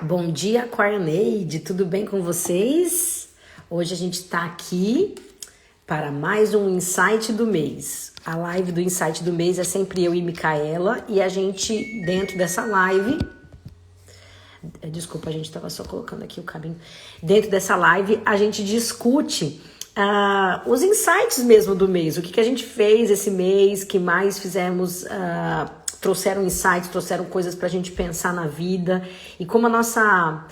Bom dia, Aquarianeide, tudo bem com vocês? Hoje a gente está aqui para mais um Insight do mês. A live do Insight do mês é sempre eu e Micaela e a gente, dentro dessa live, desculpa, a gente estava só colocando aqui o cabinho. Dentro dessa live, a gente discute os insights mesmo do mês. O que a gente fez esse mês, que mais fizemos, trouxeram insights, trouxeram coisas para a gente pensar na vida. E como a nossa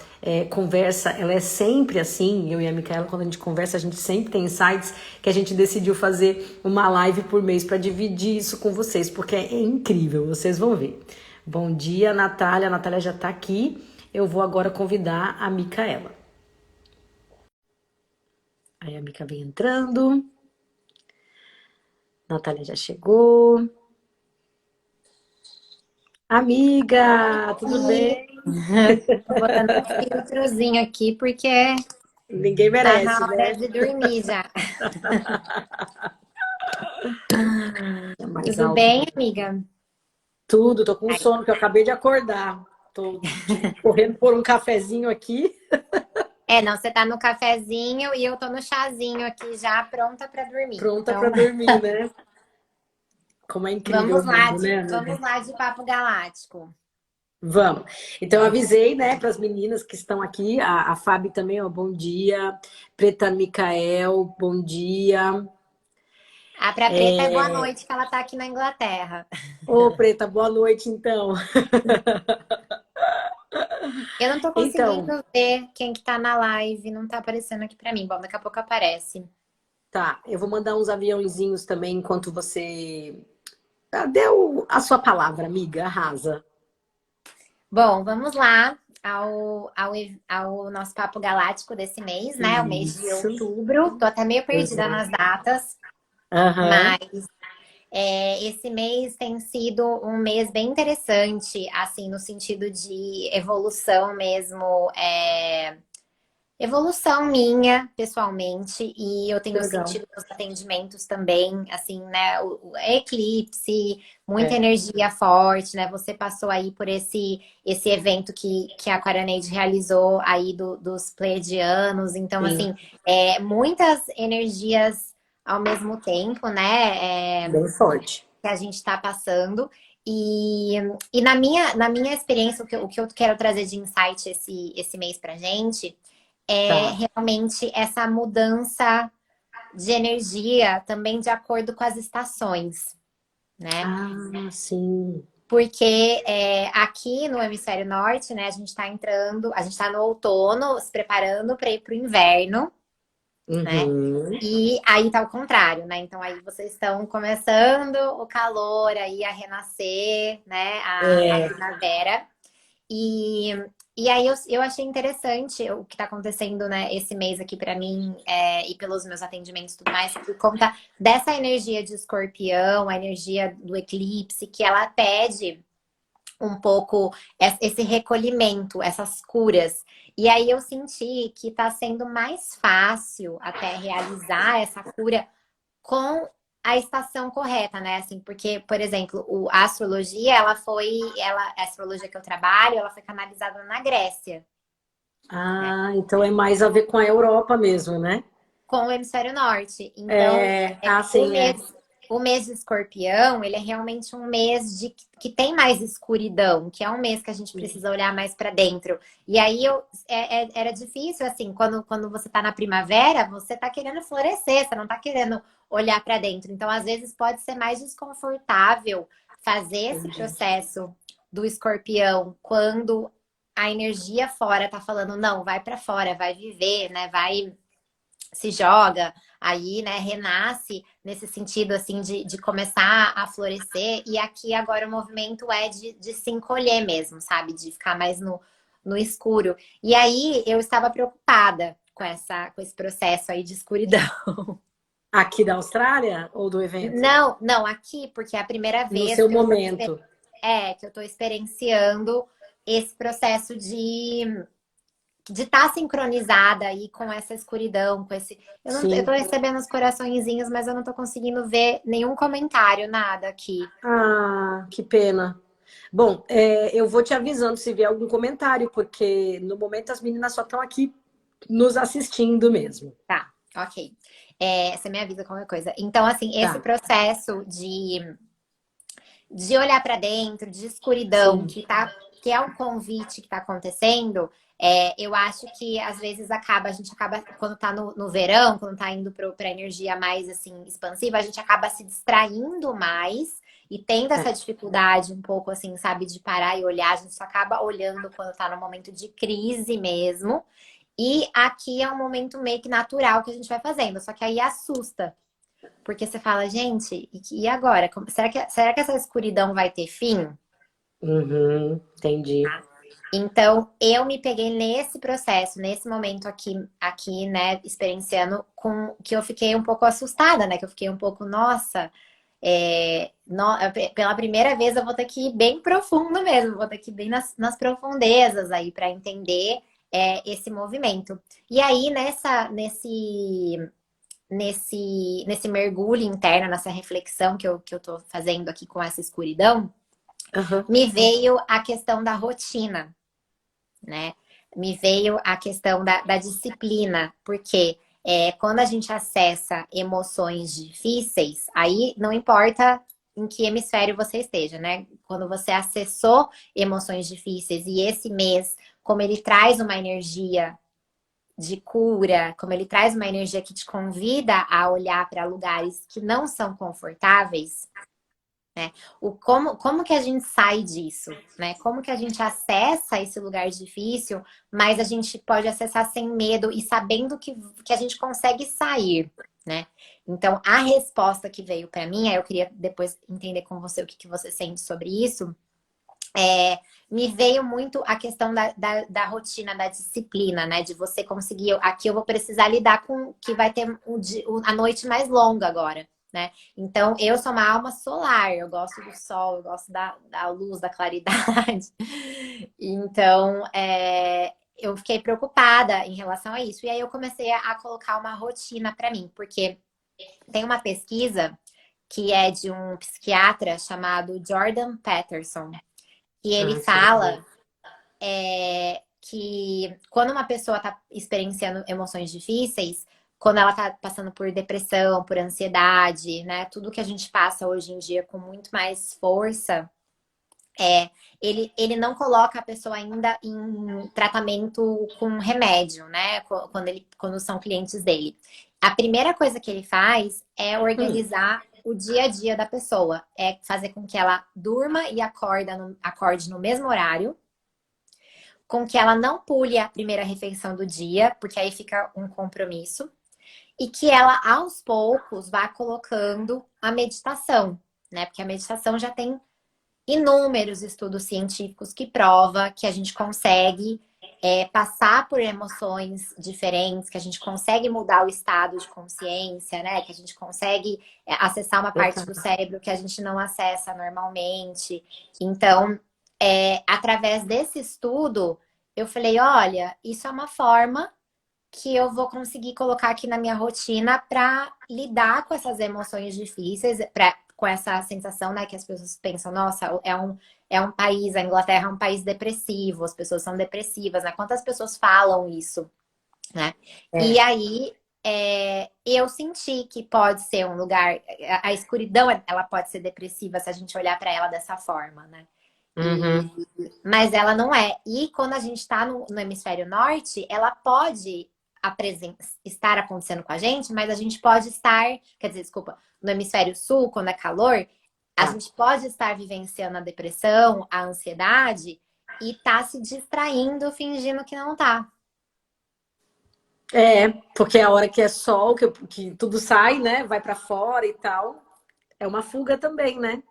conversa, ela é sempre assim, eu e a Micaela, quando a gente conversa, a gente sempre tem insights, que a gente decidiu fazer uma live por mês para dividir isso com vocês, porque é incrível, vocês vão ver. Bom dia, Natália. A Natália já está aqui. Eu vou agora convidar a Micaela. Aí a Mica vem entrando. Natália já chegou. Amiga, tudo bem? Tô botando um filtrozinho aqui porque Ninguém tá na merece, hora né? de dormir já. É mais Tudo alto. bem, amiga? Tudo, tô com Ai, sono, que eu acabei de acordar. Tive correndo por um cafezinho aqui, não, você tá no cafezinho e eu tô no chazinho aqui já pronta pra dormir. pronta para Então, dormir, né? Como é incrível o mundo, né, vamos amiga? lá de papo galáctico. Vamos. Então, eu avisei, né, para as meninas que estão aqui, a Fábio também, ó, bom dia. Preta Micael, bom dia. A pra Preta é boa noite, que ela tá aqui na Inglaterra. Ô, Preta, boa noite, então. Eu não tô Então, conseguindo ver quem que tá na live, não tá aparecendo aqui pra mim. Bom, daqui a pouco aparece. tá, eu vou mandar uns aviãozinhos também enquanto você deu a sua palavra, amiga, arrasa. Bom, vamos lá ao nosso papo galáctico desse mês, né? O mês de Isso. outubro. Tô até meio perdida nas datas, Aham. mas esse mês tem sido um mês bem interessante, assim, no sentido de evolução mesmo. Evolução minha, pessoalmente, e eu Que tenho legal. sentido nos atendimentos também, assim, né? O eclipse, muita É, energia forte, né? Você passou aí por esse evento que a Aquarianeide realizou aí dos pleiadianos, então, sim, assim, muitas energias ao mesmo tempo, né? bem forte. Que a gente está passando. E na minha experiência, o que eu quero trazer de insight esse mês pra gente é Tá. realmente essa mudança de energia também de acordo com as estações, né? Ah, sim. Porque aqui no hemisfério norte, né, a gente está no outono, se preparando para ir para o inverno, né? Uhum. E aí tá o contrário, né? Então aí vocês estão começando o calor aí a renascer, né? A É, primavera. E, e aí eu achei interessante o que está acontecendo, né, esse mês aqui para mim e pelos meus atendimentos e tudo mais, por conta dessa energia de escorpião, a energia do eclipse, que ela pede um pouco esse recolhimento, essas curas. E aí eu senti que está sendo mais fácil até realizar essa cura com a estação correta, né? Assim, porque, por exemplo, a astrologia, a astrologia que eu trabalho, ela foi canalizada na Grécia, né? ah, então é mais a ver com a Europa mesmo, né? Com o hemisfério norte. Então, É, o sim, é. mês de escorpião, ele é realmente um mês que tem mais escuridão, que é um mês que a gente precisa olhar mais para dentro. E aí era difícil, assim, quando você tá na primavera, você tá querendo florescer, você não tá querendo olhar para dentro. Então, às vezes, pode ser mais desconfortável fazer esse Entendi. processo do escorpião quando a energia fora tá falando, não, vai para fora, vai viver, né? Vai se joga aí, né, renasce nesse sentido, assim, de começar a florescer. E aqui agora o movimento é de se encolher mesmo, sabe? De ficar mais no escuro. E aí eu estava preocupada com esse processo aí de escuridão. Aqui da Austrália ou do evento? Não, não, aqui, porque é a primeira No vez seu que momento. que eu tô experienciando esse processo de estar sincronizada aí com essa escuridão, com esse. Eu Sim. tô recebendo os coraçõezinhos, mas eu não tô conseguindo ver nenhum comentário, nada aqui. Ah, que pena. Bom, eu vou te avisando se vier algum comentário, porque no momento as meninas só estão aqui nos assistindo mesmo. Tá, ok. Você me avisa qualquer coisa. Então, assim, esse Tá, processo de olhar para dentro, de escuridão, sim. que é um convite que está acontecendo, eu acho que às vezes a gente acaba, quando tá no verão, quando tá indo para energia mais assim expansiva, a gente acaba se distraindo mais e tendo essa É. dificuldade um pouco assim, sabe, de parar e olhar, a gente só acaba olhando quando tá no momento de crise mesmo. E aqui é um momento meio que natural que a gente vai fazendo, só que aí assusta. Porque você fala, gente, e agora? Será que essa escuridão vai ter fim? Uhum, entendi. Então, eu me peguei nesse processo, nesse momento aqui, né, experienciando, com que eu fiquei um pouco assustada, né? Que eu fiquei um pouco, nossa, pela primeira vez eu vou ter que ir bem profundo mesmo, vou ter que ir bem nas profundezas aí para entender esse movimento. E aí, nesse mergulho interno, nessa reflexão que eu tô fazendo aqui com essa escuridão, Aham. me veio a questão da rotina, né? Me veio a questão da disciplina, porque quando a gente acessa emoções difíceis, aí não importa em que hemisfério você esteja, né? Quando você acessou emoções difíceis e esse mês, como ele traz uma energia de cura, como ele traz uma energia que te convida a olhar para lugares que não são confortáveis, né? Como que a gente sai disso, né? Como que a gente acessa esse lugar difícil, mas a gente pode acessar sem medo e sabendo que a gente consegue sair, né? Então, a resposta que veio para mim, aí eu queria depois entender com você o que você sente sobre isso, me veio muito a questão da rotina, da disciplina, né? De você conseguir. Aqui eu vou precisar lidar com que vai ter a noite mais longa agora, né? Então, eu sou uma alma solar, eu gosto do sol, eu gosto da luz, da claridade. Então, eu fiquei preocupada em relação a isso. E aí eu comecei a colocar uma rotina para mim, porque tem uma pesquisa que é de um psiquiatra chamado Jordan Peterson. E ele Ah, sim. fala que quando uma pessoa está experienciando emoções difíceis, quando ela está passando por depressão, por ansiedade, né? Tudo que a gente passa hoje em dia com muito mais força, ele não coloca a pessoa ainda em tratamento com remédio, né? Quando são clientes dele. A primeira coisa que ele faz é Hum, organizar o dia a dia da pessoa. É fazer com que ela durma e acorde no mesmo horário, com que ela não pule a primeira refeição do dia, porque aí fica um compromisso, e que ela aos poucos vá colocando a meditação, né? Porque a meditação já tem inúmeros estudos científicos que prova que a gente consegue passar por emoções diferentes, que a gente consegue mudar o estado de consciência, né? Que a gente consegue acessar uma parte do total. cérebro que a gente não acessa normalmente. Então, através desse estudo, eu falei, olha, isso é uma forma que eu vou conseguir colocar aqui na minha rotina para lidar com essas emoções difíceis, com essa sensação, né, que as pessoas pensam, nossa, é um país, a Inglaterra é um país depressivo, as pessoas são depressivas, né? Quantas pessoas falam isso, né? E É. aí eu senti que pode ser um lugar, a escuridão, ela pode ser depressiva se a gente olhar para ela dessa forma, né? Uhum. Mas ela não é. E quando a gente está no hemisfério norte, ela pode estar acontecendo com a gente, mas a gente pode estar, quer dizer, desculpa, no hemisfério sul, quando é calor, a Tá. gente pode estar vivenciando a depressão, a ansiedade e tá se distraindo, fingindo que não tá. Porque a hora que é sol, que tudo sai, né? Vai pra fora e tal. É uma fuga também, né?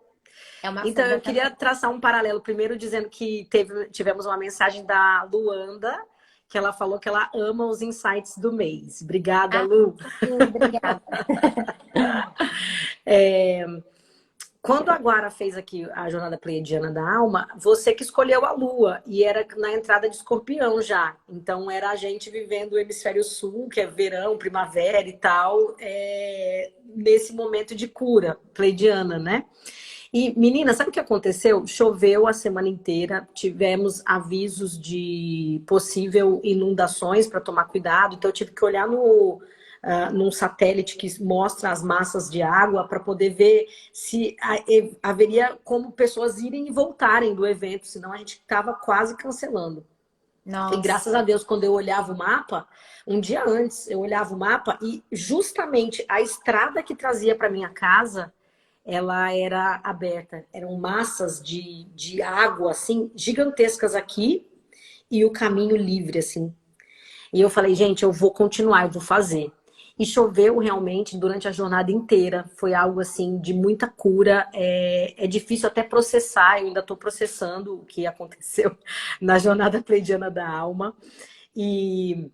É uma Então, fuga eu queria também. traçar um paralelo, primeiro dizendo que tivemos uma mensagem da Luanda, que ela falou que ela ama os insights do mês. Obrigada, Ah, Lu. que lindo, obrigada. Quando a Guara fez aqui a Jornada Pleiadiana da Alma, você que escolheu a Lua, e era na entrada de Escorpião já. Então, era a gente vivendo o Hemisfério Sul, que é verão, primavera e tal, nesse momento de cura pleidiana, né? E, menina, sabe o que aconteceu? Choveu a semana inteira, tivemos avisos de possível inundações para tomar cuidado, então eu tive que olhar no, num satélite que mostra as massas de água para poder ver se haveria como pessoas irem e voltarem do evento, senão a gente estava quase cancelando. E graças Nossa. a Deus, quando eu olhava o mapa, um dia antes, eu olhava o mapa e justamente a estrada que trazia para minha casa, ela era aberta. Eram massas de água, assim, gigantescas aqui e o caminho livre, assim. E eu falei, gente, eu vou continuar, eu vou fazer. E choveu realmente durante a jornada inteira. Foi algo assim de muita cura. É difícil até processar, eu ainda estou processando o que aconteceu na jornada pleidiana da alma. E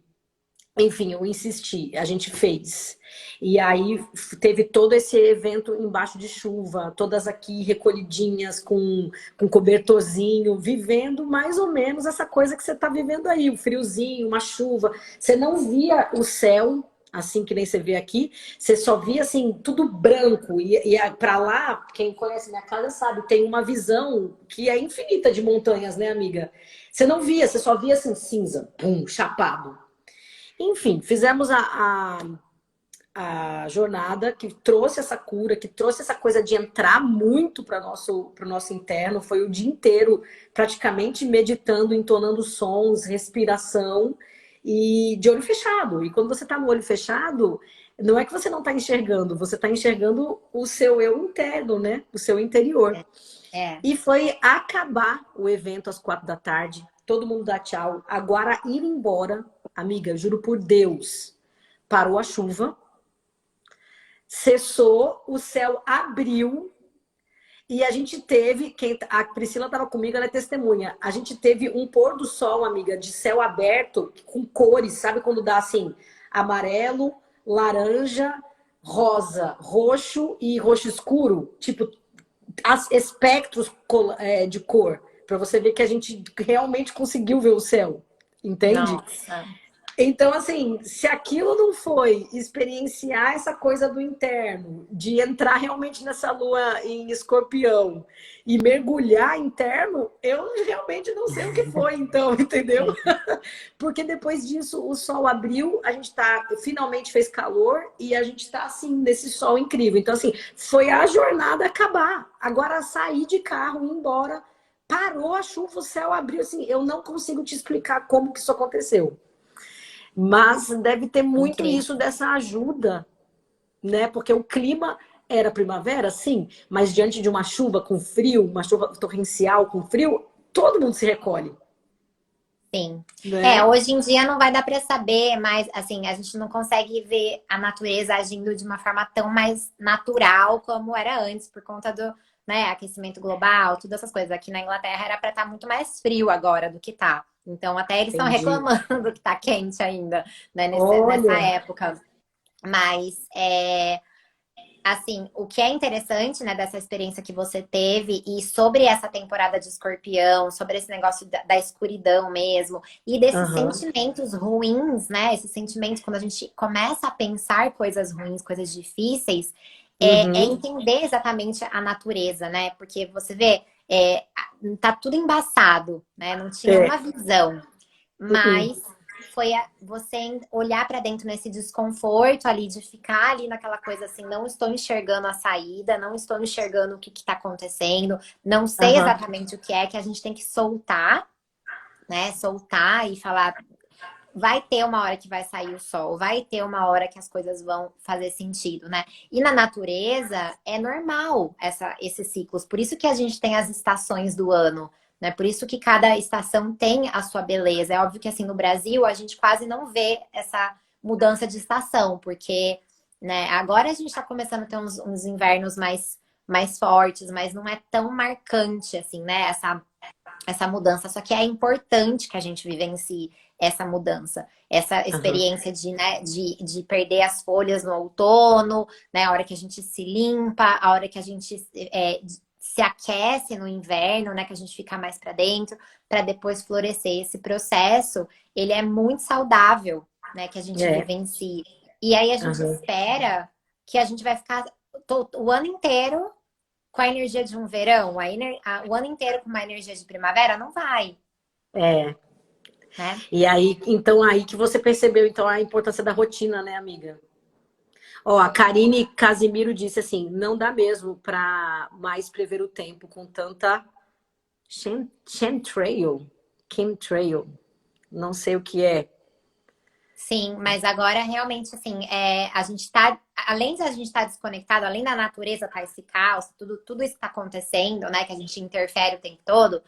enfim, eu insisti, a gente fez. E aí teve todo esse evento embaixo de chuva, todas aqui recolhidinhas, com cobertorzinho, vivendo mais ou menos essa coisa que você está vivendo aí, um friozinho, uma chuva. Você não via o céu, assim que nem você vê aqui, você só via assim, tudo branco. E para lá, quem conhece minha casa sabe, tem uma visão que é infinita de montanhas, né, amiga? Você não via, você só via assim, cinza, pum, chapado. Enfim, fizemos a jornada que trouxe essa cura, que trouxe essa coisa de entrar muito para o nosso interno. Foi o dia inteiro praticamente meditando, entonando sons, respiração e de olho fechado. E quando você está no olho fechado, não é que você não está enxergando, você está enxergando o seu eu interno, né? O seu interior. É. E foi acabar o evento às 4 da tarde, todo mundo dá tchau. Agora ir embora, amiga, juro por Deus, parou a chuva, cessou, o céu abriu e a gente teve, a Priscila estava comigo, ela é testemunha, a gente teve um pôr do sol, amiga, de céu aberto, com cores, sabe quando dá assim, amarelo, laranja, rosa, roxo e roxo escuro, tipo espectros de cor, para você ver que a gente realmente conseguiu ver o céu, entende? Nossa. Então, assim, se aquilo não foi experienciar essa coisa do interno, de entrar realmente nessa lua em escorpião e mergulhar interno, eu realmente não sei o que foi, então, entendeu? Porque depois disso o sol abriu, a gente finalmente fez calor e a gente tá assim, nesse sol incrível. Então, assim, foi a jornada acabar. Agora sair de carro, ir embora, parou a chuva, o céu abriu, assim, eu não consigo te explicar como que isso aconteceu. Mas deve ter muito Incrível. isso dessa ajuda, né? Porque o clima era primavera, sim, mas diante de uma chuva com frio, uma chuva torrencial com frio, todo mundo se recolhe, Sim. É, né? hoje em dia não vai dar para saber, mas assim, a gente não consegue ver a natureza agindo de uma forma tão mais natural como era antes, por conta do, né, aquecimento global, todas essas coisas. Aqui na Inglaterra era para estar muito mais frio agora do que tá. Então, até eles estão Entendi. reclamando que tá quente ainda, né, nessa Olha. época. Mas assim, o que é interessante, né, dessa experiência que você teve e sobre essa temporada de Escorpião, sobre esse negócio da escuridão mesmo, e desses Aham. sentimentos ruins, né, esses sentimentos quando a gente começa a pensar coisas ruins, coisas difíceis, é Uhum. entender exatamente a natureza, né, porque você vê, tá tudo embaçado, né, não tinha É. uma visão. Uhum. Mas foi você olhar para dentro nesse desconforto ali, de ficar ali naquela coisa assim, não estou enxergando a saída, não estou enxergando o que está acontecendo, não sei Aham. exatamente o que a gente tem que soltar, né? Soltar e falar, vai ter uma hora que vai sair o sol, vai ter uma hora que as coisas vão fazer sentido, né? E na natureza é normal esses ciclos, por isso que a gente tem as estações do ano, né? Por isso que cada estação tem a sua beleza. É óbvio que assim no Brasil a gente quase não vê essa mudança de estação, porque, né, agora a gente está começando a ter uns invernos mais fortes, mas não é tão marcante assim, né? Essa mudança. Só que é importante que a gente vivencie essa mudança, essa Aham. experiência de, né, de perder as folhas no outono, né? A hora que a gente se limpa, a hora que a gente se aquece no inverno, né? Que a gente fica mais para dentro, para depois florescer. Esse processo, ele é muito saudável, né? Que a gente É. vivencie. E aí a gente Aham. espera que a gente vai ficar o ano inteiro com a energia de um verão, o ano inteiro com uma energia de primavera, não vai, É. né? E aí, então aí que você percebeu então a importância da rotina, né, amiga? Ó, a Karine Casimiro disse assim: não dá mesmo para mais prever o tempo com tanta chemtrail, chemtrail, não sei o que é. Sim, mas agora realmente assim, a gente tá, além de a gente estar desconectado, além da natureza estar esse caos, tudo isso que está acontecendo, né? Que a gente interfere o tempo todo,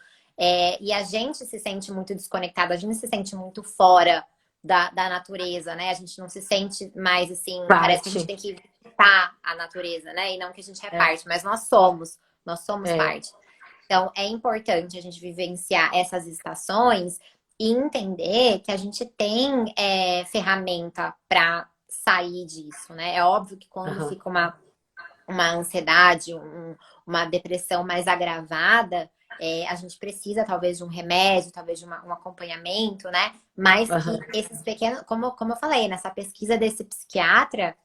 e a gente se sente muito desconectado, a gente se sente muito fora da natureza, né? A gente não se sente mais assim, parece que a gente Parte. tem que visitar a natureza, né? E não que a gente é É, parte, mas nós somos é, parte. Então, é importante a gente vivenciar essas estações e entender que a gente tem ferramenta para sair disso, né? É óbvio que quando aham, fica uma ansiedade, uma depressão mais agravada, a gente precisa talvez de um remédio, talvez de um acompanhamento, né? Mas aham. que esses pequenos, como eu falei, nessa pesquisa desse psiquiatra,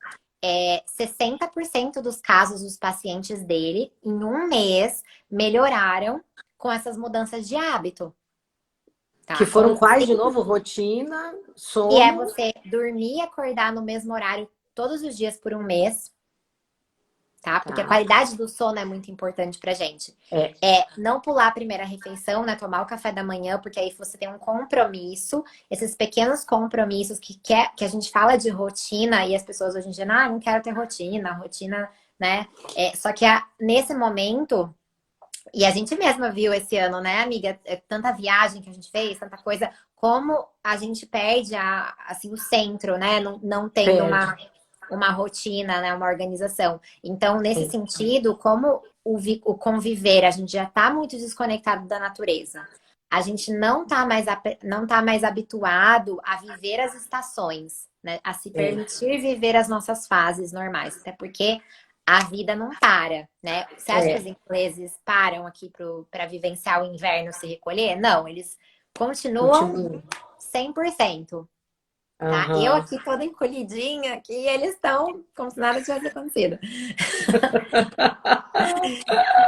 60% dos casos dos pacientes dele, em um mês, melhoraram com essas mudanças de hábito, Que tá? foram quais de novo? Rotina, Que é sono. você dormir e acordar no mesmo horário todos os dias por um mês, tá? Porque a Tá. qualidade do sono é muito importante pra gente. É, Não pular a primeira refeição, né? Tomar o café da manhã, porque aí você tem um compromisso. Esses pequenos compromissos que a gente fala de rotina e as pessoas hoje em dia, não quero ter rotina, né? Só que nesse momento, e a gente mesma viu esse ano, né, amiga? Tanta viagem que a gente fez, tanta coisa, como a gente perde assim, o centro, né? Não tem perde. uma rotina, né? Uma organização. Então, nesse Sim. sentido, como o conviver, a gente já está muito desconectado da natureza. A gente não tá mais habituado a viver as estações, né? A se É, permitir viver as nossas fases normais. Até porque a vida não para, né? Você acha que os é. ingleses param aqui para vivenciar o inverno, se recolher? Não, eles continuam Continua. 100%. Tá? Eu Aham. aqui toda encolhidinha, aqui e eles estão como se nada tivesse acontecido.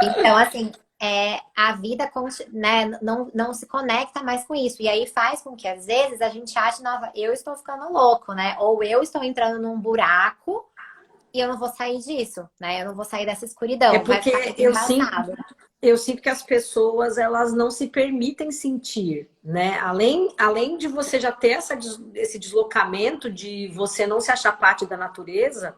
Então, assim, a vida né, não se conecta mais com isso. E aí faz com que, às vezes, a gente ache, nossa, eu estou ficando louco, né? Ou eu estou entrando num buraco e eu não vou sair disso, né? Eu não vou sair dessa É escuridão. Vai ficar porque tudo embaçado. eu sinto que as pessoas elas não se permitem sentir, né? Além de você já ter esse deslocamento de você não se achar parte da natureza,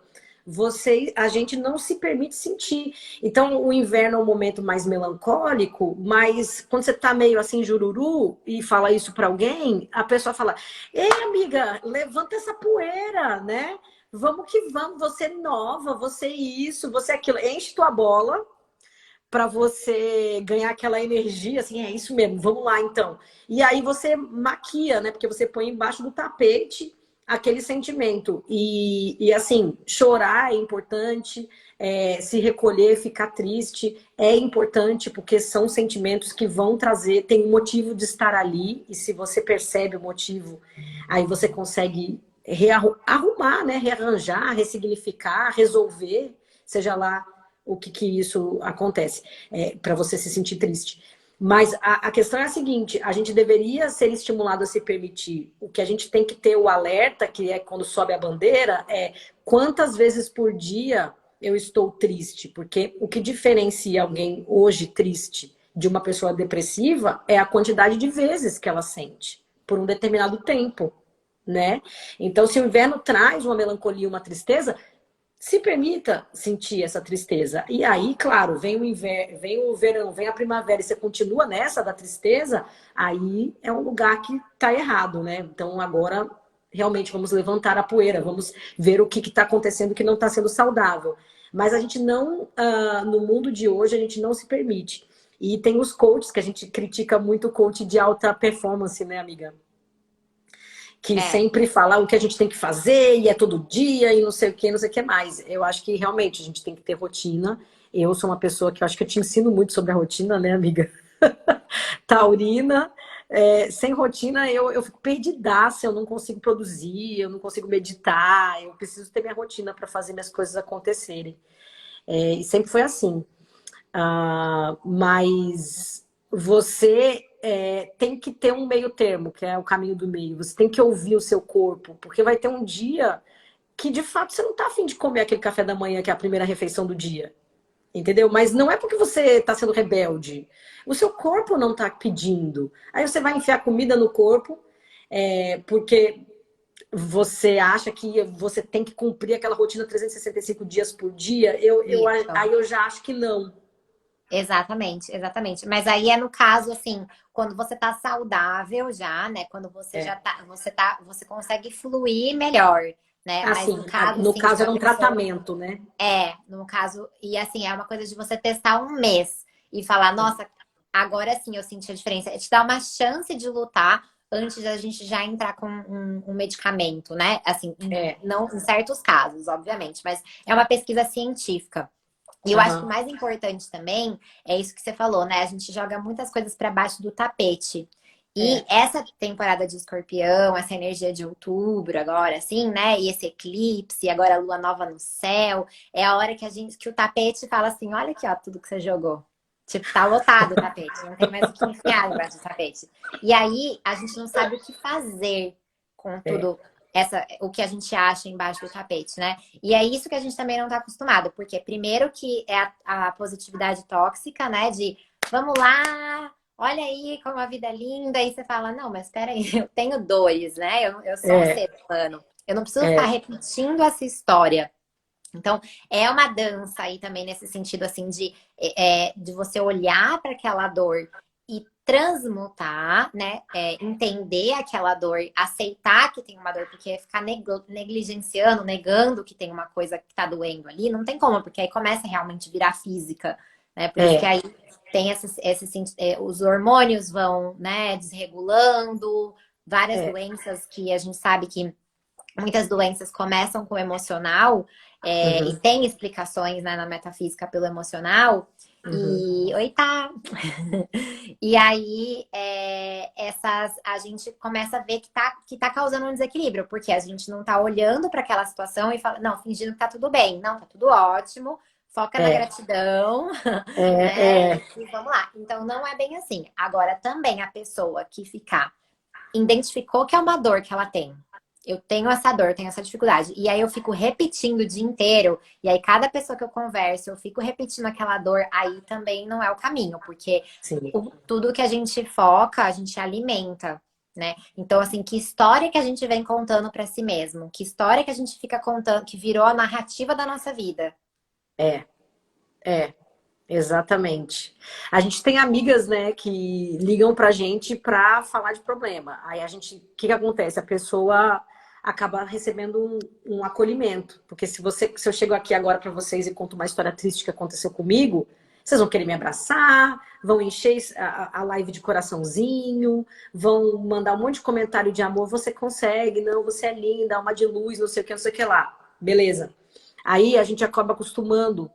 a gente não se permite sentir. Então, o inverno é um momento mais melancólico, mas quando você tá meio assim, jururu, e fala isso para alguém, a pessoa fala: ei, amiga, levanta essa poeira, né? Vamos que vamos, você é nova, você é isso, você é aquilo, enche tua bola para você ganhar aquela energia, assim, é isso mesmo, vamos lá então. E aí você maquia, né? Porque você põe embaixo do tapete aquele sentimento. E assim, chorar é importante, se recolher, ficar triste é importante, porque são sentimentos que vão trazer, tem um motivo de estar ali, e se você percebe o motivo, aí você consegue arrumar, né? Rearranjar, ressignificar, resolver, seja lá o que isso acontece, para você se sentir triste. Mas a questão é a seguinte: a gente deveria ser estimulado a se permitir. O que a gente tem que ter o alerta, que é quando sobe a bandeira, é quantas vezes por dia eu estou triste. Porque o que diferencia alguém hoje triste de uma pessoa depressiva é a quantidade de vezes que ela sente por um determinado tempo, né? Então, se o inverno traz uma melancolia, uma tristeza, se permita sentir essa tristeza. E aí, claro, vem o inverno, vem o verão, vem a primavera e você continua nessa da tristeza, aí é um lugar que está errado, né? Então agora realmente vamos levantar a poeira, vamos ver o que está acontecendo que não está sendo saudável. Mas a gente não, no mundo de hoje, a gente não se permite. E tem os coaches, que a gente critica muito o coach de alta performance, né, amiga? Que É. sempre fala o que a gente tem que fazer, e é todo dia, e não sei o que mais. Eu acho que realmente a gente tem que ter rotina. Eu sou uma pessoa que eu acho que eu te ensino muito sobre a rotina, né, amiga? Taurina. Sem rotina eu fico perdidaça, eu não consigo produzir, eu não consigo meditar, eu preciso ter minha rotina para fazer minhas coisas acontecerem. E sempre foi assim. Mas você tem que ter um meio termo, que é o caminho do meio. Você tem que ouvir o seu corpo, porque vai ter um dia que, de fato, você não tá afim de comer aquele café da manhã, que é a primeira refeição do dia. Entendeu? Mas não é porque você está sendo rebelde. O seu corpo não está pedindo. Aí você vai enfiar comida no corpo, porque você acha que você tem que cumprir aquela rotina 365 dias por dia. Isso. Aí eu já acho que não. Exatamente, exatamente. Mas aí é no caso, assim, quando você tá saudável já, né? Quando você É. já você consegue fluir melhor, né? Mas Assim, no caso, no assim, de caso uma era um pessoa. tratamento, né? No caso, e assim, é uma coisa de você testar um mês e falar, nossa, agora sim eu senti a diferença. É te dar uma chance de lutar antes da gente já entrar com um medicamento, né? Assim, É. não em certos casos, obviamente, mas é uma pesquisa científica. E eu acho que o Aham. mais importante também é isso que você falou, né? A gente joga muitas coisas para baixo do tapete. E É. essa temporada de Escorpião, essa energia de outubro agora, assim, né? E esse eclipse, agora a lua nova no céu, é a hora que que o tapete fala assim: olha aqui, ó, tudo que você jogou. Tipo, tá lotado o tapete, não tem mais o que enfiar debaixo do tapete. E aí a gente não sabe o que fazer com É. tudo o que a gente acha embaixo do tapete, né? E é isso que a gente também não tá acostumado, porque primeiro que é a positividade tóxica, né? De vamos lá, olha aí como a vida é linda, e você fala, não, mas peraí, eu tenho dores, né? Eu sou um É. ser humano. Eu não preciso ficar É. repetindo essa história. Então, é uma dança aí também nesse sentido, assim, de você olhar para aquela dor e transmutar, né? Entender aquela dor, aceitar que tem uma dor, porque ficar negligenciando, negando que tem uma coisa que tá doendo ali, não tem como, porque aí começa a realmente virar física, né? Por isso que É. aí tem os hormônios vão, né, desregulando, várias É. doenças que a gente sabe que muitas doenças começam com o emocional, e Uhum. tem explicações, né, na metafísica pelo emocional. Uhum. E oi, tá. E aí a gente começa a ver que tá causando um desequilíbrio, porque a gente não tá olhando para aquela situação e fala, não, fingindo que tá tudo bem, não, tá tudo ótimo, foca na É. gratidão, né? É. É. E vamos lá. Então não é bem assim. Agora também a pessoa que identificou que é uma dor que ela tem. Eu tenho essa dor, tenho essa dificuldade. E aí eu fico repetindo o dia inteiro. E aí cada pessoa que eu converso, eu fico repetindo aquela dor. Aí também não é o caminho, porque Sim. tudo que a gente foca, a gente alimenta, né? Então, assim, que história que a gente vem contando para si mesmo? Que história que a gente fica contando, que virou a narrativa da nossa vida? É. É. Exatamente. A gente tem amigas, né, que ligam pra gente pra falar de problema. Aí a gente, o que que acontece? A pessoa acaba recebendo um acolhimento, porque se eu chego aqui agora pra vocês e conto uma história triste que aconteceu comigo, vocês vão querer me abraçar, vão encher a live de coraçãozinho, vão mandar um monte de comentário de amor, você consegue, não, você é linda, alma de luz, não sei o que, não sei o que lá. Beleza. Aí a gente acaba acostumando.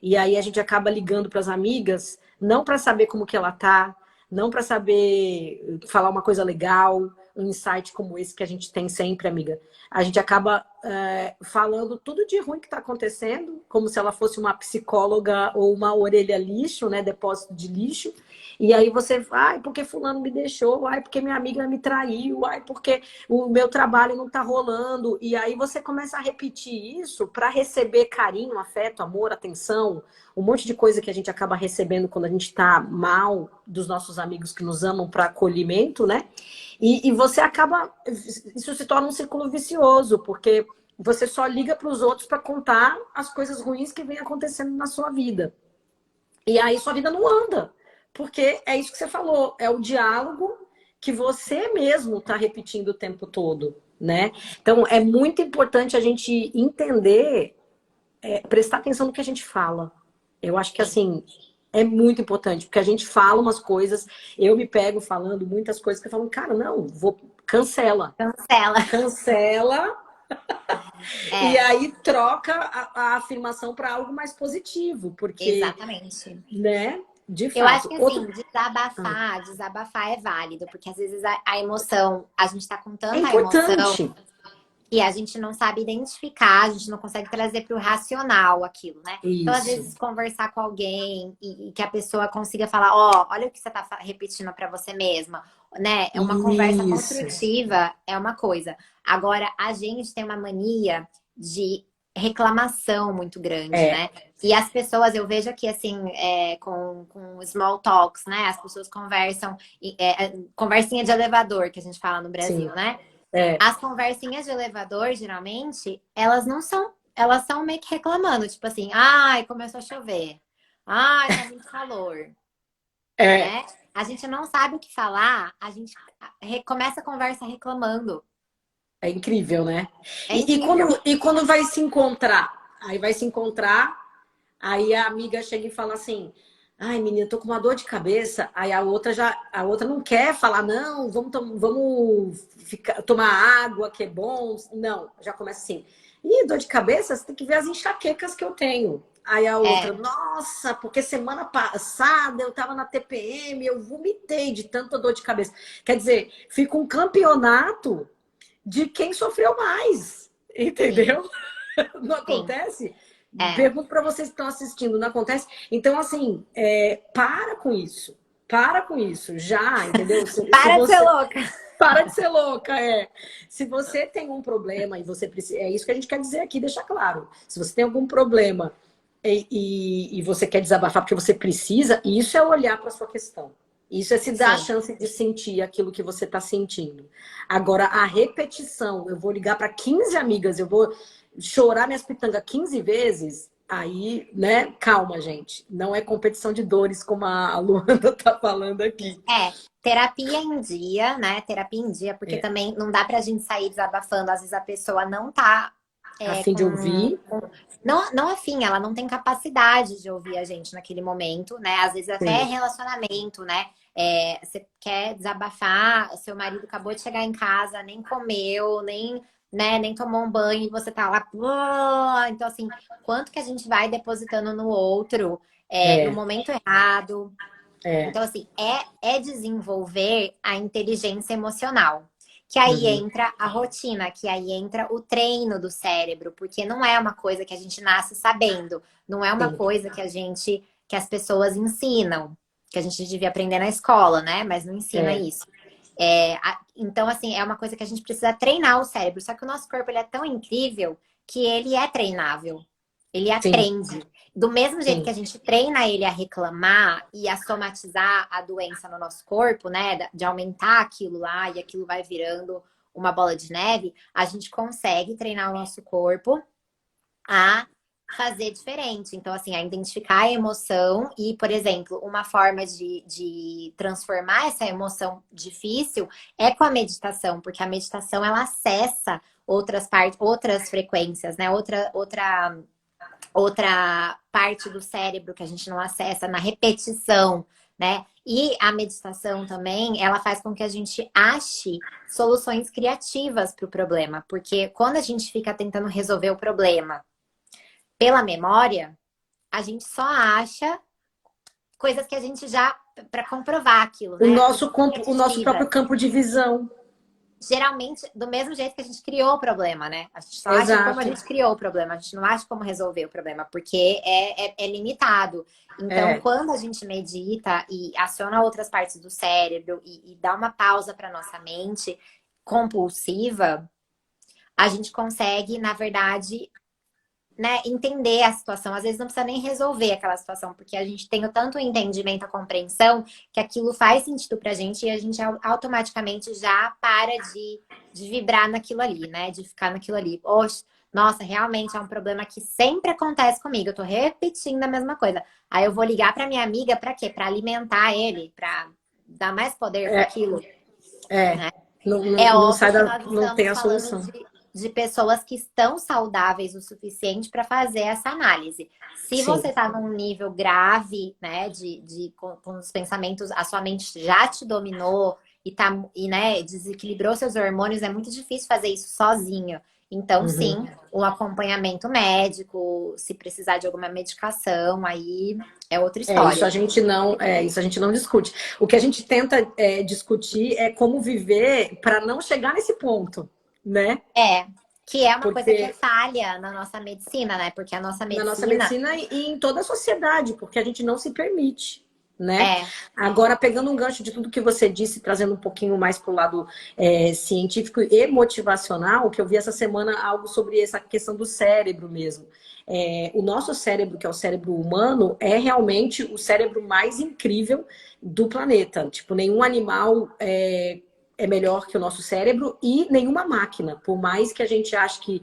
E aí a gente acaba ligando para as amigas, não para saber como que ela tá, não para saber falar uma coisa legal, um insight como esse que a gente tem sempre, amiga. A gente acaba falando tudo de ruim que está acontecendo, como se ela fosse uma psicóloga ou uma orelha lixo, né, depósito de lixo. E aí você, ai, porque fulano me deixou, ai, porque minha amiga me traiu, ai, porque o meu trabalho não tá rolando. E aí você começa a repetir isso para receber carinho, afeto, amor, atenção, um monte de coisa que a gente acaba recebendo quando a gente tá mal dos nossos amigos que nos amam para acolhimento, né? E você acaba, isso se torna um círculo vicioso, porque você só liga para os outros para contar as coisas ruins que vem acontecendo na sua vida. E aí sua vida não anda. Porque é isso que você falou, é o diálogo que você mesmo está repetindo o tempo todo, né? Então é muito importante a gente entender, prestar atenção no que a gente fala. Eu acho que Sim. assim é muito importante, porque a gente fala umas coisas, eu me pego falando muitas coisas que eu falo, cara, não, vou cancela. Cancela. Cancela e É, aí troca a afirmação para algo mais positivo, porque, exatamente. né, de Eu acho fato, que outro. assim, desabafar é válido, porque às vezes a emoção, a gente tá com É tanta emoção importante. E a gente não sabe identificar, a gente não consegue trazer para o racional aquilo, né? Então, às Isso. vezes, conversar com alguém e que a pessoa consiga falar, ó, olha o que você tá repetindo para você mesma, né? É uma conversa Isso. construtiva, é uma coisa. Agora, a gente tem uma mania de reclamação muito grande, É, né? E as pessoas, eu vejo aqui, assim, com small talks, né? As pessoas conversam, conversinha de elevador, que a gente fala no Brasil, sim. né? É, As conversinhas de elevador, geralmente, elas não são, elas são meio que reclamando, tipo assim, ai, começou a chover. Ai, tá muito calor, é, né? A gente não sabe o que falar, a gente começa a conversa reclamando. é incrível, né? É incrível. E quando vai se encontrar? Aí vai se encontrar, aí a amiga chega e fala assim: ai, menina, tô com uma dor de cabeça. Aí a outra não quer falar, não, vamos tomar água, que é bom. Não, já começa assim. Ih, dor de cabeça, você tem que ver as enxaquecas que eu tenho. Aí a outra, É, nossa, porque semana passada eu tava na TPM, eu vomitei de tanta dor de cabeça. Quer dizer, fica um campeonato de quem sofreu mais, sim, entendeu? Não sim. acontece? É. Pergunto para vocês que estão assistindo, não acontece? Então, assim, para com isso. Para com isso, já, entendeu? Se Para de ser você. louca. Para de ser louca, é. Se você tem um problema e você precisa. É isso que a gente quer dizer aqui, deixar claro. Se você tem algum problema e você quer desabafar porque você precisa, isso é olhar para sua questão. Isso é se dar a Sim. chance de sentir aquilo que você está sentindo. Agora, a repetição, eu vou ligar para 15 amigas, eu vou chorar minhas pitangas 15 vezes, aí, né? Calma, gente. Não é competição de dores, como a Luanda tá falando aqui. Terapia em dia, né? Terapia em dia, porque É, também não dá pra gente sair desabafando. Às vezes a pessoa não tá a é, fim de com, ouvir. com- não, não afim, ela não tem capacidade de ouvir a gente naquele momento, né? Às vezes até Sim. relacionamento, né? Você quer desabafar, seu marido acabou de chegar em casa, nem comeu, nem, né, nem tomou um banho, e você tá lá. "Ah", então, assim, quanto que a gente vai depositando no outro, no É, momento errado? é. Então, assim, é desenvolver a inteligência emocional. Que aí Uhum, entra a rotina, que aí entra o treino do cérebro, porque não é uma coisa que a gente nasce sabendo, não é uma sim. coisa que as pessoas ensinam, que a gente devia aprender na escola, né? Mas não ensina É, isso. Então, assim, é uma coisa que a gente precisa treinar o cérebro. Só que o nosso corpo ele é tão incrível que ele é treinável. Ele sim, aprende. Do mesmo jeito que sim. a gente treina ele a reclamar e a somatizar a doença no nosso corpo, né? De aumentar aquilo lá e aquilo vai virando uma bola de neve, a gente consegue treinar o nosso corpo a fazer diferente. Então, assim, a identificar a emoção e, por exemplo, uma forma de transformar essa emoção difícil é com a meditação, porque a meditação ela acessa outras partes, outras frequências, né? Outra parte do cérebro que a gente não acessa na repetição, né? E a meditação também, ela faz com que a gente ache soluções criativas para o problema, porque quando a gente fica tentando resolver o problema pela memória, a gente só acha coisas que a gente já para comprovar aquilo, né? Coisas O nosso próprio repetitivas. campo de visão. Geralmente, do mesmo jeito que a gente criou o problema, né? A gente só acha como a Exato. gente criou o problema, a gente não acha como resolver o problema, porque é limitado. Então, É, quando a gente medita e aciona outras partes do cérebro e dá uma pausa para nossa mente compulsiva, a gente consegue, na verdade, né, entender a situação. Às vezes não precisa nem resolver aquela situação, porque a gente tem o tanto entendimento, a compreensão, que aquilo faz sentido pra gente e a gente automaticamente já para de vibrar naquilo ali, né? De ficar naquilo ali. Oxe, nossa, realmente é um problema que sempre acontece comigo. Eu tô repetindo a mesma coisa. Aí eu vou ligar pra minha amiga pra quê? Pra alimentar ele, pra dar mais poder para é, aquilo. é. É Não óbvio sai que da, nós não tem estamos a falando solução. de pessoas que estão saudáveis o suficiente para fazer essa análise. Se Sim. você está num nível grave, né, com os pensamentos, a sua mente já te dominou né, desequilibrou seus hormônios, é muito difícil fazer isso sozinho. Então, Uhum. sim, um acompanhamento médico, se precisar de alguma medicação, aí é outra Isso a história. gente não, isso a gente não discute. O que a gente tenta discutir é como viver para não chegar nesse ponto, né? É. Que é uma coisa que é Porque falha na nossa medicina, né? Porque a nossa na nossa medicina medicina e em toda a sociedade, porque a gente não se permite, né? é Agora, pegando um gancho de tudo que você disse, trazendo um pouquinho mais para o lado científico e motivacional, que eu vi essa semana algo sobre essa questão do cérebro mesmo. O nosso cérebro, que é o cérebro humano, é realmente o cérebro mais incrível do planeta. Tipo, nenhum animal é melhor que o nosso cérebro e nenhuma máquina. Por mais que a gente ache que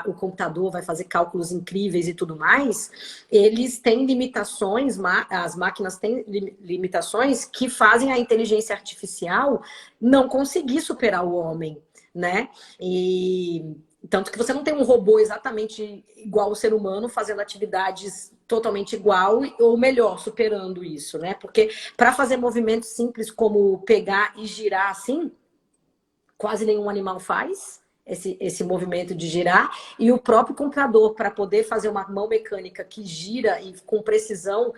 o computador vai fazer cálculos incríveis e tudo mais, eles têm limitações, as máquinas têm limitações que fazem a inteligência artificial não conseguir superar o homem, né? E tanto que você não tem um robô exatamente igual ao ser humano fazendo atividades totalmente igual ou melhor, superando isso, né? Porque para fazer movimentos simples como pegar e girar assim, quase nenhum animal faz esse movimento de girar, e o próprio computador, para poder fazer uma mão mecânica que gira e com precisão,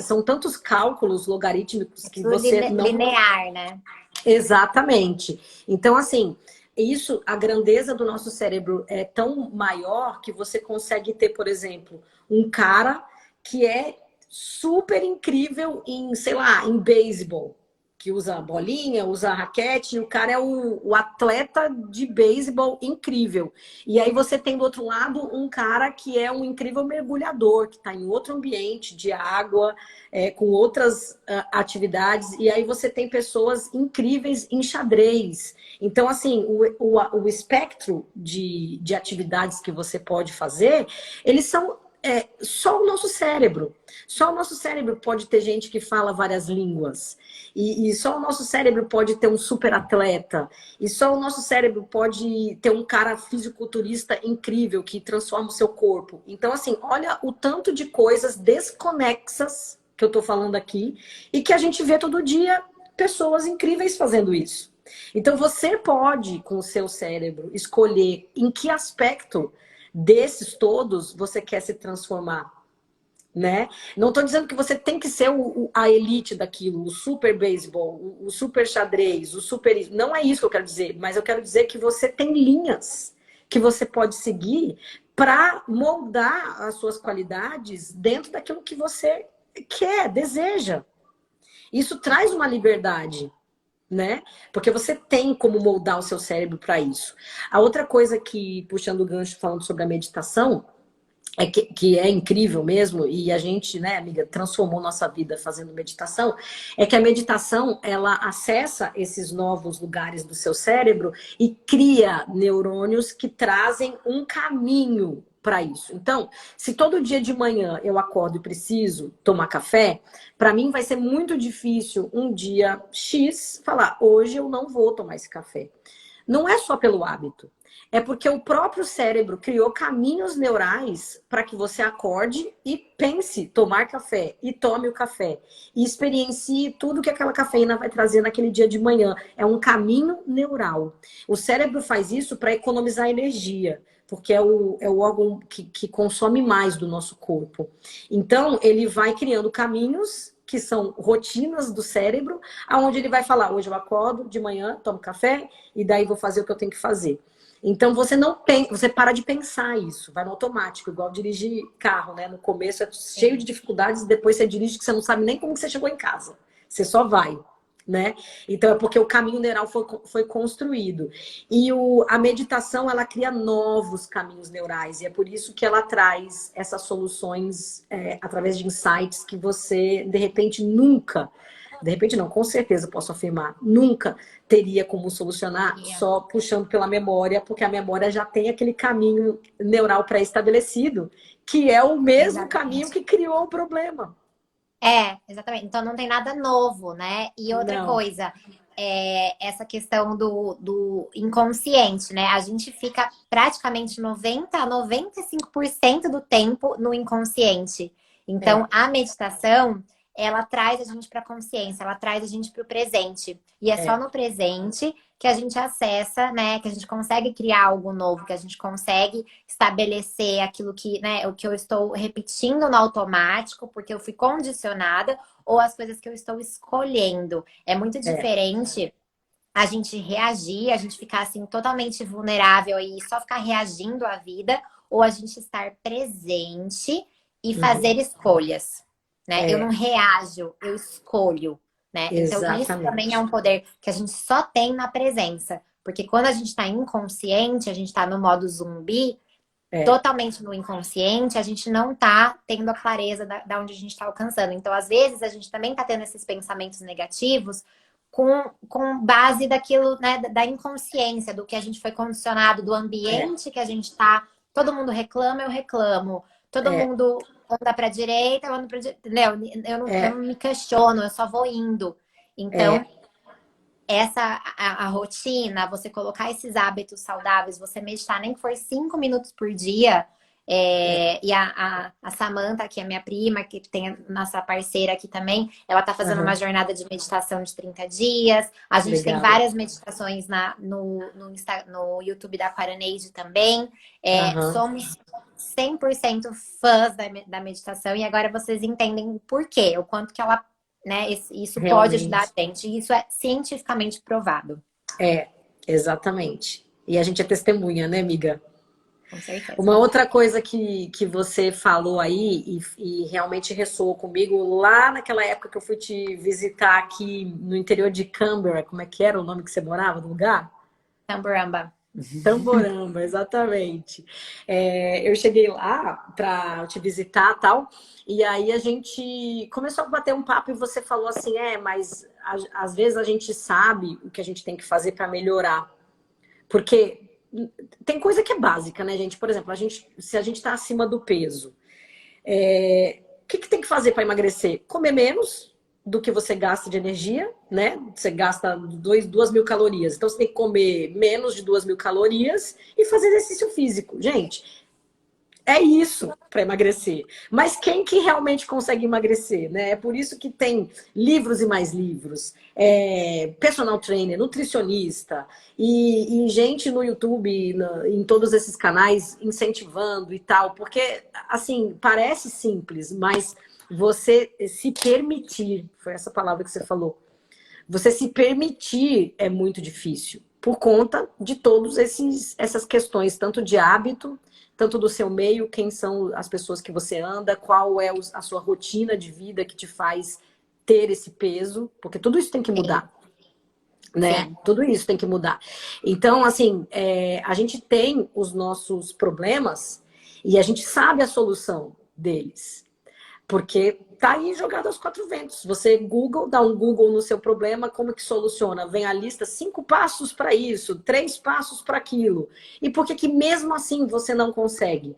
são tantos cálculos logarítmicos que tudo você não. linear, né? Exatamente. Então, assim, isso, a grandeza do nosso cérebro é tão maior que você consegue ter, por exemplo, um cara que é super incrível em, sei lá, em beisebol, que usa bolinha, usa raquete, e o cara é o atleta de beisebol incrível. E aí você tem do outro lado um cara que é um incrível mergulhador, que está em outro ambiente de água, com outras atividades, e aí você tem pessoas incríveis em xadrez. Então, assim, o espectro de atividades que você pode fazer, eles são só o nosso cérebro. Só o nosso cérebro pode ter gente que fala várias línguas. E só o nosso cérebro pode ter um super atleta. E só o nosso cérebro pode ter um cara fisiculturista incrível que transforma o seu corpo. Então, assim, olha o tanto de coisas desconexas que eu tô falando aqui e que a gente vê todo dia pessoas incríveis fazendo isso. Então, você pode, com o seu cérebro, escolher em que aspecto desses todos você quer se transformar, né? Não estou dizendo que você tem que ser a elite daquilo, o super beisebol, o super xadrez, o super... Não é isso que eu quero dizer, mas eu quero dizer que você tem linhas que você pode seguir para moldar as suas qualidades dentro daquilo que você quer, deseja. Isso traz uma liberdade, né? Porque você tem como moldar o seu cérebro para isso. A outra coisa que, puxando o gancho, falando sobre a meditação, que é incrível mesmo, e a gente, né, amiga, transformou nossa vida fazendo meditação, é que a meditação, ela acessa esses novos lugares do seu cérebro e cria neurônios que trazem um caminho para isso. Então, se todo dia de manhã eu acordo e preciso tomar café, para mim vai ser muito difícil um dia X falar, hoje eu não vou tomar esse café. Não é só pelo hábito. É porque o próprio cérebro criou caminhos neurais para que você acorde e pense tomar café e tome o café e experiencie tudo que aquela cafeína vai trazer naquele dia de manhã. É um caminho neural. O cérebro faz isso para economizar energia, porque é o órgão que consome mais do nosso corpo. Então, ele vai criando caminhos que são rotinas do cérebro, aonde ele vai falar, hoje eu acordo de manhã, tomo café e daí vou fazer o que eu tenho que fazer. Então você não pensa, você para de pensar isso, vai no automático, igual dirigir carro, né? No começo é cheio de dificuldades, depois você dirige que você não sabe nem como que você chegou em casa. Você só vai, né? Então é porque o caminho neural foi construído. E a meditação, ela cria novos caminhos neurais, e é por isso que ela traz essas soluções através de insights que você, de repente, nunca... De repente não, com certeza posso afirmar, nunca teria como solucionar só puxando pela memória, porque a memória já tem aquele caminho neural pré-estabelecido, que é o mesmo caminho que criou o problema. Exatamente. Então não tem nada novo, né? E outra Não. coisa, essa questão do inconsciente, né? A gente fica praticamente 90 a 95% do tempo no inconsciente. Então, a meditação, ela traz a gente para a consciência, ela traz a gente para o presente. E é só no presente que a gente acessa, né? Que a gente consegue criar algo novo, que a gente consegue estabelecer aquilo que, né? O que eu estou repetindo no automático, porque eu fui condicionada, ou as coisas que eu estou escolhendo. É muito diferente a gente reagir, a gente ficar assim totalmente vulnerável e só ficar reagindo à vida, ou a gente estar presente e Uhum. fazer escolhas, né? Eu não É, reajo, eu escolho, né? Então isso também é exatamente. um poder que a gente só tem na presença, porque quando a gente está inconsciente, a gente está no modo zumbi, É, totalmente no inconsciente, a gente não tá tendo a clareza da onde a gente está alcançando. Então, às vezes, a gente também tá tendo esses pensamentos negativos com base daquilo, né, da inconsciência, do que a gente foi condicionado, do é, ambiente que a gente tá. Todo mundo reclama, eu reclamo. Todo é, mundo anda pra direita, eu ando pra direita. Entendeu? Eu não é, me questiono, eu só vou indo. Então, é. essa a rotina, você colocar esses hábitos saudáveis, você meditar nem que for 5 minutos por dia. E a Samantha, que é minha prima, que tem a nossa parceira aqui também, ela tá fazendo uma Aham, jornada de meditação de 30 dias. A gente tem legal. várias meditações no YouTube da Quaraneide também. Aham, Somos 100% fãs da meditação e agora vocês entendem o porquê, o quanto que ela, né, isso pode ajudar realmente. a gente. E isso é cientificamente provado. É, exatamente. E a gente é testemunha, né, amiga? Com certeza. Uma outra coisa que você falou aí e realmente ressoou comigo, lá naquela época que eu fui te visitar aqui no interior de Canberra, como é que era o nome que você morava do lugar? Tamboramba. Tamboramba, exatamente. É, eu cheguei lá para te visitar tal, e aí a gente começou a bater um papo e você falou assim, mas às vezes a gente sabe o que a gente tem que fazer para melhorar. Porque tem coisa que é básica, né, gente? Por exemplo, se a gente está acima do peso, o que tem que fazer para emagrecer? Comer menos do que você gasta de energia, né? Você gasta 2.000 calorias. Então você tem que comer menos de 2.000 calorias e fazer exercício físico. Gente, é isso para emagrecer. Mas quem que realmente consegue emagrecer, né? É por isso que tem livros e mais livros, personal trainer, nutricionista e gente no YouTube, em todos esses canais incentivando e tal, porque assim parece simples, mas você se permitir, foi essa palavra que você falou, você se permitir é muito difícil, por conta de todas essas questões, tanto de hábito, tanto do seu meio, quem são as pessoas que você anda, qual é a sua rotina de vida que te faz ter esse peso, porque tudo isso tem que Sim, mudar, né? sim. Tudo isso tem que mudar. Então, assim, a gente tem os nossos problemas e a gente sabe a solução deles. Porque tá aí jogado aos quatro ventos. Você Google, dá um Google no seu problema, como que soluciona? Vem a lista, 5 passos para isso, 3 passos para aquilo. E por que que mesmo assim você não consegue?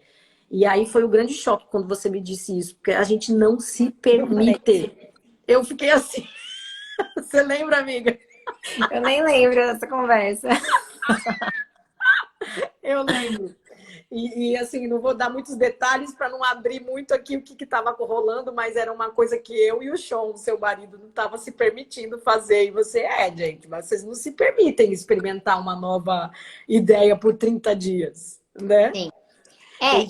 E aí foi o grande choque quando você me disse isso, porque a gente não se Eu falei. permite. Eu fiquei assim. Você lembra, amiga? Eu nem lembro dessa conversa. Eu lembro. Assim, não vou dar muitos detalhes para não abrir muito aqui o que estava rolando, mas era uma coisa que eu e o Sean, seu marido, não estava se permitindo fazer. E você gente, mas vocês não se permitem experimentar uma nova ideia por 30 dias, né? Sim.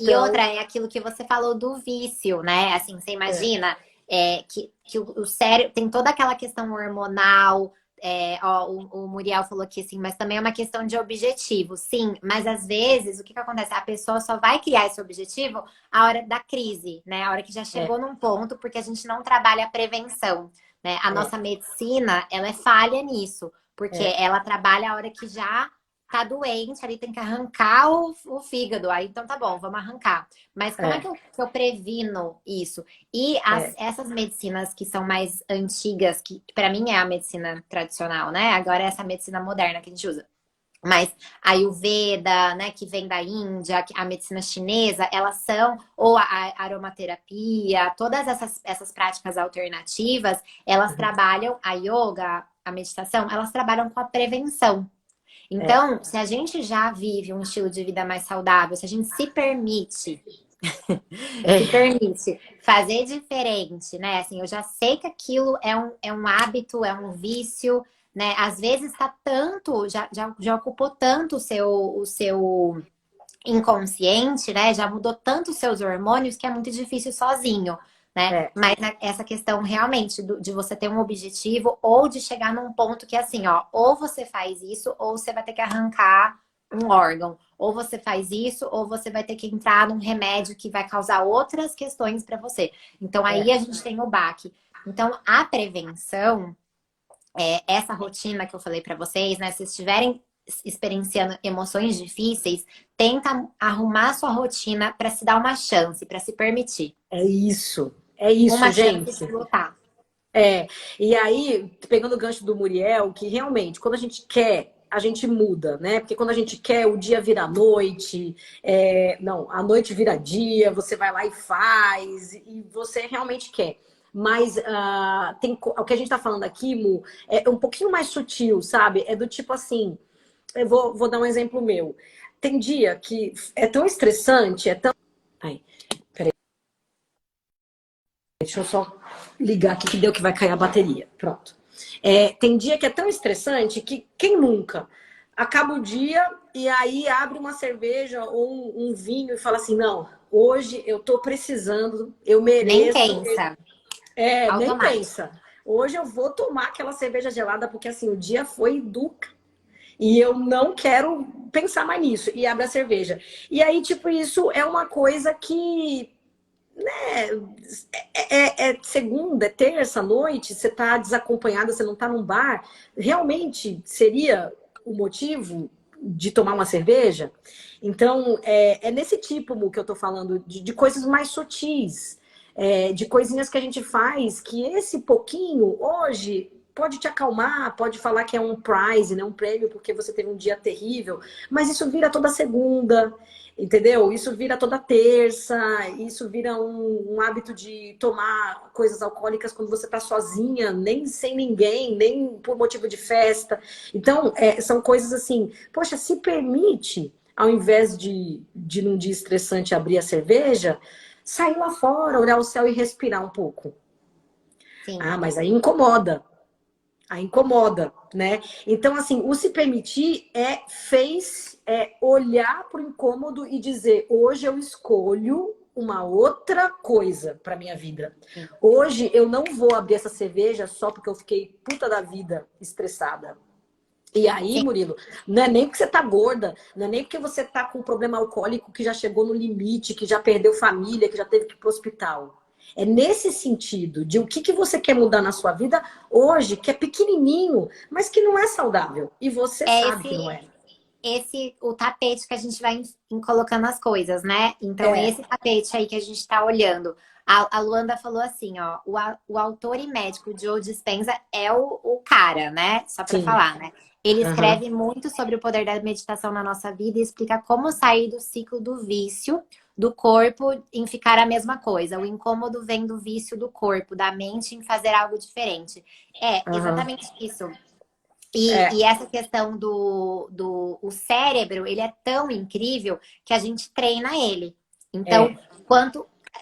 E outra Então, é aquilo que você falou do vício, né? Assim, você é, imagina que o cérebro tem toda aquela questão hormonal. O Muriel falou aqui assim, mas também é uma questão de objetivo, sim. Mas às vezes, o que acontece? A pessoa só vai criar esse objetivo a hora da crise, né? A hora que já é, chegou num ponto, porque a gente não trabalha a prevenção, né? A é, nossa medicina, ela é falha nisso, porque é, ela trabalha a hora que já tá doente, ali tem que arrancar o fígado. Aí então tá bom, vamos arrancar. Mas como é é, que eu previno isso? E é, essas medicinas que são mais antigas, que para mim é a medicina tradicional, né? Agora é essa medicina moderna que a gente usa. Mas a Ayurveda, né, que vem da Índia, a medicina chinesa, elas são, ou a aromaterapia, todas essas práticas alternativas, elas uhum, trabalham, a yoga, a meditação, elas trabalham com a prevenção. é, Então, se a gente já vive um estilo de vida mais saudável, se a gente se é, permite fazer diferente, né? Assim, eu já sei que aquilo é um hábito, é um vício, né? Às vezes tá tanto, já ocupou tanto o seu inconsciente, né? Já mudou tanto os seus hormônios que é muito difícil sozinho, né? É. Mas essa questão realmente de você ter um objetivo ou de chegar num ponto que assim, ó, ou você faz isso ou você vai ter que arrancar um órgão. Ou você faz isso, ou você vai ter que entrar num remédio que vai causar outras questões para você. Então aí a gente tem o baque. Então a prevenção, essa rotina que eu falei para vocês, né? Se estiverem experienciando emoções difíceis, tenta arrumar sua rotina para se dar uma chance, para se permitir. É isso, Uma chance gente. de lutar. E aí, pegando o gancho do Muriel, que realmente, quando a gente quer, a gente muda, né? Porque quando a gente quer, o dia vira noite, não, a noite vira dia, você vai lá e faz, e você realmente quer. Mas o que a gente tá falando aqui, Mu, é um pouquinho mais sutil, sabe? É do tipo assim, eu vou dar um exemplo meu. Tem dia que é tão estressante, é tão. Ai, peraí. Deixa eu só ligar aqui que deu que vai cair a bateria. Pronto. Tem dia que é tão estressante que quem nunca acaba o dia e aí abre uma cerveja ou um vinho e fala assim, não, hoje eu tô precisando, eu Nem mereço. pensa. Nem Automático. pensa. Hoje eu vou tomar aquela cerveja gelada porque assim, o dia foi do e eu não quero pensar mais nisso. E abre a cerveja. E aí, tipo, isso é uma coisa que segunda, é terça noite, você tá desacompanhada, você não tá num bar, realmente seria o motivo de tomar uma cerveja? Então, é nesse tipo, Mu, que eu tô falando, de coisas mais sutis, de coisinhas que a gente faz, que esse pouquinho, hoje, pode te acalmar, pode falar que é um prize, né, um prêmio, porque você teve um dia terrível, mas isso vira toda segunda, entendeu? Isso vira toda terça, isso vira um hábito de tomar coisas alcoólicas quando você tá sozinha, nem sem ninguém, nem por motivo de festa. Então, são coisas assim, poxa, se permite, ao invés de num dia estressante abrir a cerveja, sair lá fora, olhar o céu e respirar um pouco. Sim. Ah, mas aí incomoda. Aí incomoda, né? Então, assim, o se permitir olhar para o incômodo e dizer, hoje eu escolho uma outra coisa para minha vida. Sim. Hoje eu não vou abrir essa cerveja só porque eu fiquei puta da vida estressada. E aí, Sim. Murilo, não é nem porque você tá gorda, não é nem porque você tá com um problema alcoólico que já chegou no limite, que já perdeu família, que já teve que ir pro hospital. É nesse sentido de o que você quer mudar na sua vida hoje, que é pequenininho, mas que não é saudável. E você É sabe que esse, não é. o tapete que a gente vai colocando as coisas, né? Então, é É, esse tapete aí que a gente tá olhando. A Luanda falou assim, ó, o autor e médico Joe Dispenza é o cara, né? Só pra sim. falar, né? Ele Aham. escreve muito sobre o poder da meditação na nossa vida e explica como sair do ciclo do vício do corpo em ficar a mesma coisa. O incômodo vem do vício do corpo, da mente em fazer algo diferente. É Aham. exatamente isso. É, E essa questão o cérebro, ele é tão incrível que a gente treina ele. Então, é.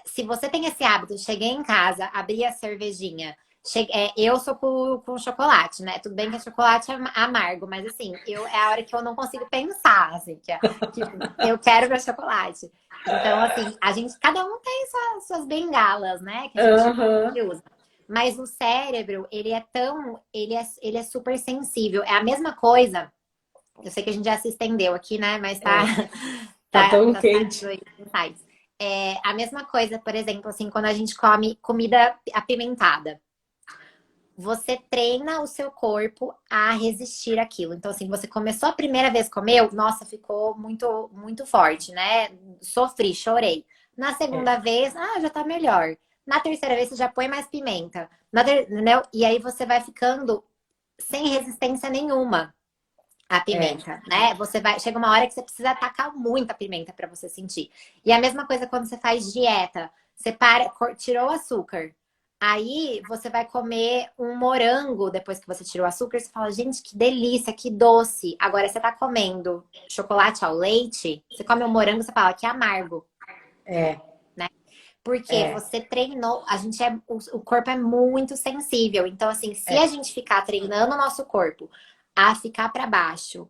se você tem esse hábito, cheguei em casa, abri a cervejinha, eu sou com chocolate, né? Tudo bem que é chocolate amargo, mas assim, é a hora que eu não consigo pensar, assim, que eu quero meu chocolate. Então, assim, cada um tem suas bengalas, né? Que a gente Aham. usa. Mas o cérebro, ele é super sensível. É a mesma coisa. Eu sei que a gente já se estendeu aqui, né? Mas É. Tá tão tá saindo quente. aí os insights. É a mesma coisa, por exemplo, assim, quando a gente come comida apimentada. Você treina o seu corpo a resistir àquilo. Então, assim, você começou a primeira vez, comeu, nossa, ficou muito, muito forte, né? Sofri, chorei. Na É, segunda vez, já tá melhor. Na terceira vez, você já põe mais pimenta. Entendeu? E aí você vai ficando sem resistência nenhuma à é, pimenta, né? Chega uma hora que você precisa atacar muita pimenta para você sentir. E a mesma coisa quando você faz dieta. Você tirou o açúcar. Aí você vai comer um morango depois que você tirou o açúcar. Você fala, gente, que delícia, que doce. Agora você tá comendo chocolate ao leite. Você come um morango, você fala que é amargo. é, Porque é, você treinou, o corpo é muito sensível. Então, assim, se a é. gente ficar treinando o nosso corpo a ficar para baixo,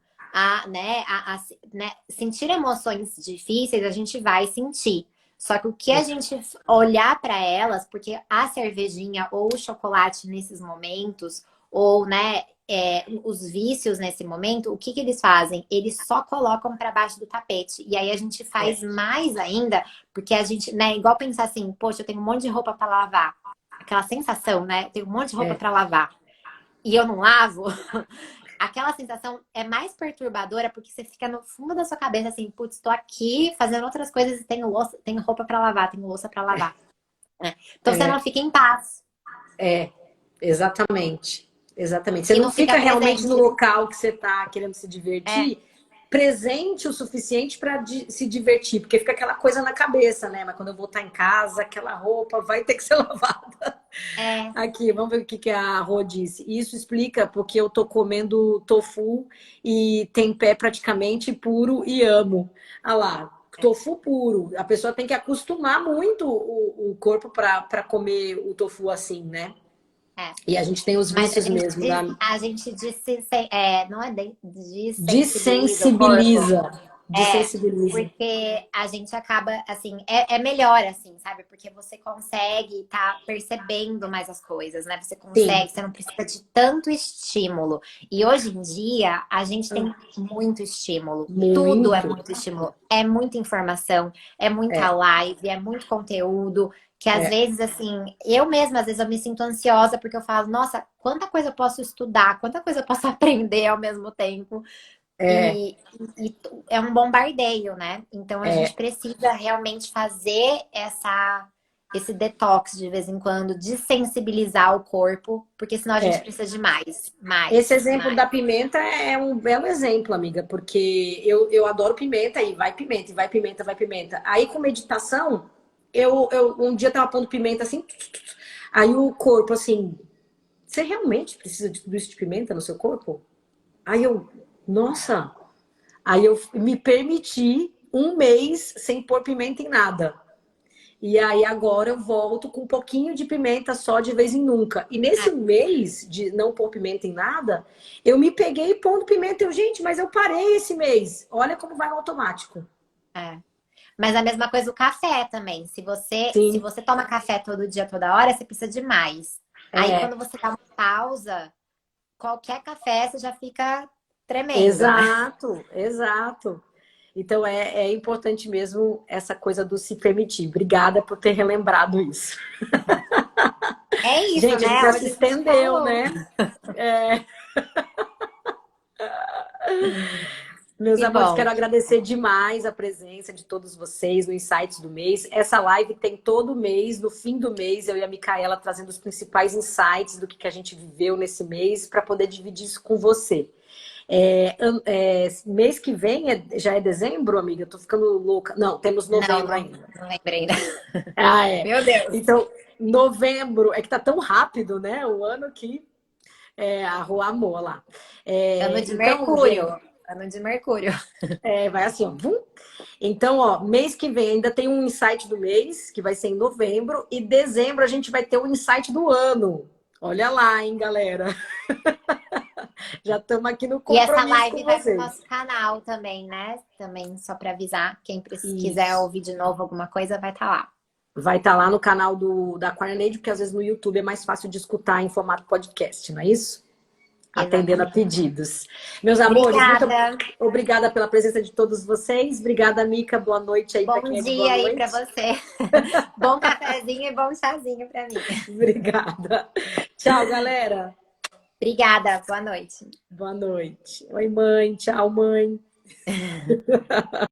né, sentir emoções difíceis, a gente vai sentir. Só que o que a gente olhar para elas, porque a cervejinha ou o chocolate nesses momentos, ou, né, os vícios nesse momento, o que que eles fazem? Eles só colocam para baixo do tapete. E aí a gente faz mais ainda, porque a gente, né, igual pensar assim, poxa, eu tenho um monte de roupa para lavar. Aquela sensação, né? Tenho um monte de roupa para lavar e eu não lavo. Aquela sensação é mais perturbadora porque você fica no fundo da sua cabeça assim, putz, tô aqui fazendo outras coisas e tenho louça, tenho roupa para lavar, tenho louça para lavar. Então você não fica em paz. Exatamente. Exatamente. Você E não não fica fica realmente presente. no local que você está querendo se divertir, presente o suficiente para se divertir, porque fica aquela coisa na cabeça, né? Mas quando eu voltar em casa, aquela roupa vai ter que ser lavada. É. Aqui, vamos ver o que a Rô disse. Isso explica porque eu tô comendo tofu e tem pé praticamente puro e amo. Ah lá, tofu puro. A pessoa tem que acostumar muito o corpo para comer o tofu assim, né? É. E a gente tem os Mas vícios mesmo. a gente não é desensibiliza o corpo. Desensibiliza. Desensibiliza. Porque a gente acaba, assim, é melhor, assim, sabe? Porque você consegue tá percebendo mais as coisas, né? Você Sim. consegue, você não precisa de tanto estímulo. E hoje em dia, a gente tem muito estímulo. Tudo é Muito. muito estímulo. É muita informação, é muita live, é muito conteúdo. Que às vezes, assim, eu mesma, às vezes eu me sinto ansiosa porque eu falo, nossa, quanta coisa eu posso estudar, quanta coisa eu posso aprender ao mesmo tempo. E é um bombardeio, né? Então a gente precisa realmente fazer esse detox de vez em quando, desensibilizar o corpo, porque senão a gente precisa de mais. Esse exemplo da pimenta é um belo exemplo, amiga, porque eu adoro pimenta e vai pimenta, e vai pimenta, vai pimenta. Aí com meditação, eu um dia tava pondo pimenta assim, aí o corpo assim, você realmente precisa de tudo isso de pimenta no seu corpo? Aí eu, nossa, aí eu me permiti um mês sem pôr pimenta em nada. E aí agora eu volto com um pouquinho de pimenta só de vez em nunca. E nesse mês de não pôr pimenta em nada, eu me peguei pondo pimenta. Eu, gente, mas eu parei esse mês. Olha como vai no automático. Mas a mesma coisa o café também. Se Sim. você toma café todo dia, toda hora, você precisa de mais. Aí quando você dá uma pausa, qualquer café você já fica tremendo, né? Exato, exato. Então é importante mesmo essa coisa do se permitir. Obrigada por ter relembrado isso. É isso, Gente, a gente né? já Hoje se a gente estendeu, falou. né? Meus Que amores, bom. quero agradecer demais a presença de todos vocês no Insights do mês. Essa live tem todo mês, no fim do mês, eu e a Micaela trazendo os principais insights do que a gente viveu nesse mês para poder dividir isso com você. Mês que vem já é dezembro, amiga? Eu tô ficando louca. Não, temos novembro ainda. Não lembrei ainda. Ah, é. Meu Deus. Então, novembro, é que tá tão rápido, né? O ano que a rua amou lá. Ano de Então, Mercúrio. gente, Ano de Mercúrio. vai assim, ó. Vum. Então, ó, mês que vem ainda tem um insight do mês, que vai ser em novembro, e dezembro a gente vai ter o insight do ano. Olha lá, hein, galera. Já estamos aqui no E essa compromisso live com vai pro vocês. nosso canal também, né? Também, só para avisar. Quem quiser Isso. ouvir de novo alguma coisa, vai estar lá. Vai estar lá no canal da Quarnade, porque às vezes no YouTube é mais fácil de escutar em formato podcast, não é isso? Atendendo a Exatamente. pedidos. Meus amores, muito Obrigada. obrigada pela presença de todos vocês. Obrigada, Mica. Boa noite aí para Bom quem é de boa dia aí para noite. você. Bom cafezinho e bom chazinho para mim. Obrigada. Tchau, galera. Obrigada. Boa noite. Boa noite. Oi, mãe. Tchau, mãe.